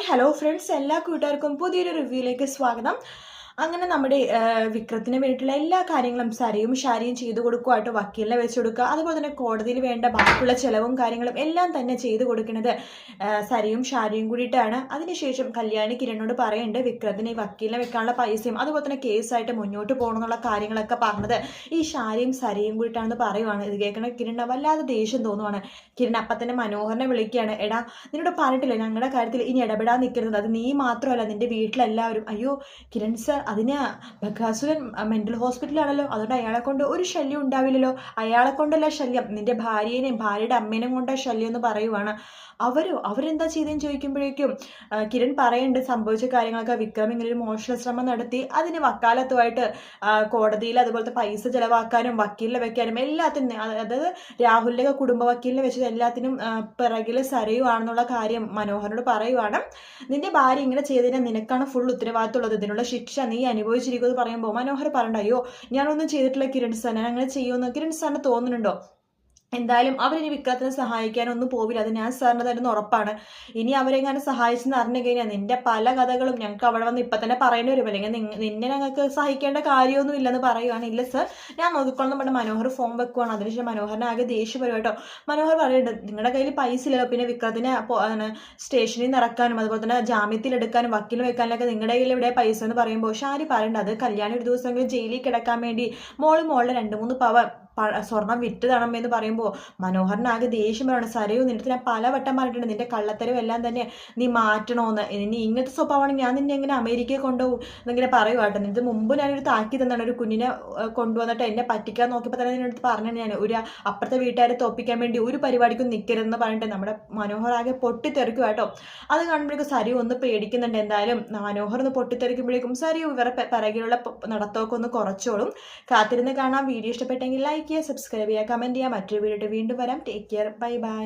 Hello friends, എല്ലാ കൂട്ടുകാർക്കും പുതിയൊരു റിവ്യൂയിലേക്ക് സ്വാഗതം. അങ്ങനെ നമ്മുടെ വിക്രത്തിന് വേണ്ടിയിട്ടുള്ള എല്ലാ കാര്യങ്ങളും സരയും ഷാരിയും ചെയ്തു കൊടുക്കുവായിട്ട് വക്കീലിനെ വെച്ച് കൊടുക്കുക. അതുപോലെ തന്നെ കോടതിയിൽ വേണ്ട ബാക്കിയുള്ള ചിലവും കാര്യങ്ങളും എല്ലാം തന്നെ ചെയ്തു കൊടുക്കുന്നത് സരയും ഷാരിയും കൂടിയിട്ടാണ്. അതിനുശേഷം കല്യാണി കിരണിനോട് പറയുന്നുണ്ട് വിക്രത്തിന് ഈ വക്കീലിനെ വെക്കാനുള്ള പൈസയും അതുപോലെ തന്നെ കേസായിട്ട് മുന്നോട്ട് പോകണമെന്നുള്ള കാര്യങ്ങളൊക്കെ പറഞ്ഞത് ഈ ഷാരിയും സരയും കൂടിയിട്ടാണെന്ന് പറയുവാണ്. ഇത് കേൾക്കണ കിരണിന് വല്ലാതെ ദേഷ്യം തോന്നുവാണ്. കിരൺ അപ്പം തന്നെ മനോഹരനെ വിളിക്കുകയാണ്. എടാ, നിന്നോട് പറഞ്ഞിട്ടില്ല ഞങ്ങളുടെ കാര്യത്തിൽ ഇനി ഇടപെടാൻ നിൽക്കരുത്. അത് നീ മാത്രമല്ല, നിന്റെ വീട്ടിലെല്ലാവരും. അയ്യോ കിരൺ സർ, അതിന് ബക്കാസുരൻ മെന്റൽ ഹോസ്പിറ്റലാണല്ലോ, അതുകൊണ്ട് അയാളെ കൊണ്ട് ഒരു ശല്യം ഉണ്ടാവില്ലല്ലോ. അയാളെ കൊണ്ടല്ല ശല്യം, നിന്റെ ഭാര്യയെയും ഭാര്യയുടെ അമ്മേനെയും കൊണ്ട ശല്യം എന്ന് പറയുവാണ്. അവരെന്താ ചെയ്തതെന്ന് ചോദിക്കുമ്പോഴേക്കും കിരൺ പറയുന്നുണ്ട് സംഭവിച്ച കാര്യങ്ങളൊക്കെ. വിക്രം ഇങ്ങനെ ഒരു മോഷണ ശ്രമം നടത്തി, അതിന് വക്കാലത്തുമായിട്ട് കോടതിയിൽ അതുപോലത്തെ പൈസ ചെലവാക്കാനും വക്കീലിനെ വെക്കാനും എല്ലാത്തിനും, അതായത് രാഹുലിന്റെ കുടുംബ വക്കീലിനെ വെച്ചത് എല്ലാത്തിനും പിറകില് സരയുവാണെന്നുള്ള കാര്യം മനോഹരനോട് പറയുവാണ്. നിന്റെ ഭാര്യ ഇങ്ങനെ ചെയ്തതിന് നിനക്കാണ് ഫുൾ ഉത്തരവാദിത്തമുള്ളത്, ഇതിനുള്ള ശിക്ഷ നീ അനുഭവിച്ചിരിക്കുമെന്ന് പറയുമ്പോൾ മനോഹർ പറയണ്ട, അയ്യോ ഞാനൊന്നും ചെയ്തിട്ടില്ല കിരൺ സാർ, ഞാൻ അങ്ങനെ ചെയ്യുമെന്ന് കിരൺ സാറിന് തോന്നുന്നുണ്ടോ? എന്തായാലും അവരിനി വിക്രത്തിനെ സഹായിക്കാനൊന്നും പോവില്ല, അത് ഞാൻ സാറിന് തരുന്ന ഉറപ്പാണ്. ഇനി അവരെങ്ങനെ സഹായിച്ചെന്ന് അറിഞ്ഞു കഴിഞ്ഞാൽ നിന്റെ പല കഥകളും ഞങ്ങൾക്ക് അവിടെ വന്ന് ഇപ്പം തന്നെ പറയേണ്ടി വരും, അല്ലെങ്കിൽ നിന്നെ ഞങ്ങൾക്ക് സഹിക്കേണ്ട കാര്യമൊന്നും ഇല്ലെന്ന് പറയുകയാണ്. ഇല്ല സർ, ഞാൻ നോക്കിക്കോളെന്ന് പറഞ്ഞ മനോഹർ ഫോം വെക്കുവാണ്. അതിനുശേഷം മനോഹറിനെ ആകെ ദേഷ്യം വരും കേട്ടോ. മനോഹർ പറയുന്നുണ്ട് നിങ്ങളുടെ കയ്യിൽ പൈസ ഇല്ലല്ലോ, പിന്നെ വിക്രത്തിനെ സ്റ്റേഷനിൽ നിന്ന് ഇറക്കാനും അതുപോലെ തന്നെ ജാമ്യത്തിൽ എടുക്കാനും വക്കീൽ വെക്കാനൊക്കെ നിങ്ങളുടെ കയ്യിൽ എവിടെ പൈസ എന്ന് പറയുമ്പോൾ ഷാരി പറയേണ്ടത് അത് കല്യാണം ഒരു ദിവസമെങ്കിലും ജയിലിൽ കിടക്കാൻ വേണ്ടി മോളുടെ 2-3 പവൻ സ്വർണം വിറ്റതാണെന്ന് പറയുമ്പോൾ മനോഹരനാകെ ദേഷ്യം പറയണം. സരയു, നിന്റെ ഞാൻ പലവട്ടം പറഞ്ഞിട്ടുണ്ട് നിന്റെ കള്ളത്തരവും എല്ലാം തന്നെ നീ മാറ്റണമെന്ന്. ഇനി ഇങ്ങനത്തെ സ്വഭാവമാണെങ്കിൽ ഞാൻ നിന്നെ എങ്ങനെ അമേരിക്കയിൽ കൊണ്ടുപോകും എന്നിങ്ങനെ പറയുവാട്ടോ. നിന്റെ മുമ്പ് ഞാനൊരു താക്കി തന്നാണ്, ഒരു കുഞ്ഞിനെ കൊണ്ടുവന്നിട്ട് എന്നെ പറ്റിക്കാൻ നോക്കിയപ്പോൾ തന്നെ നിന്നടുത്ത് പറഞ്ഞു, ഞാൻ ഒരു അപ്പുറത്തെ വീട്ടുകാരെ തോപ്പിക്കാൻ വേണ്ടി ഒരു പരിപാടിക്കും നിൽക്കരുതെന്ന് പറഞ്ഞിട്ട് നമ്മുടെ മനോഹർ ആകെ പൊട്ടിത്തെറിക്കും കേട്ടോ. അത് കാണുമ്പോഴേക്കും സരയു ഒന്ന് പേടിക്കുന്നുണ്ട്. എന്തായാലും മനോഹർ ഒന്ന് പൊട്ടിത്തെറിക്കുമ്പോഴേക്കും സരയു ഇവരെ പിറകിലുള്ള നടത്തമൊക്കെ ഒന്ന് കുറച്ചോളും. കാത്തിരുന്ന് കാണാം. വീഡിയോ ഇഷ്ടപ്പെട്ടെങ്കിൽ ലൈക്ക് ചെയ്യുക, സബ്സ്ക്രൈബ് ചെയ്യുക, കമൻറ്റ് ചെയ്യുക. മറ്റൊരു വീഡിയോ വീണ്ടും വരാം. Take care, bye bye.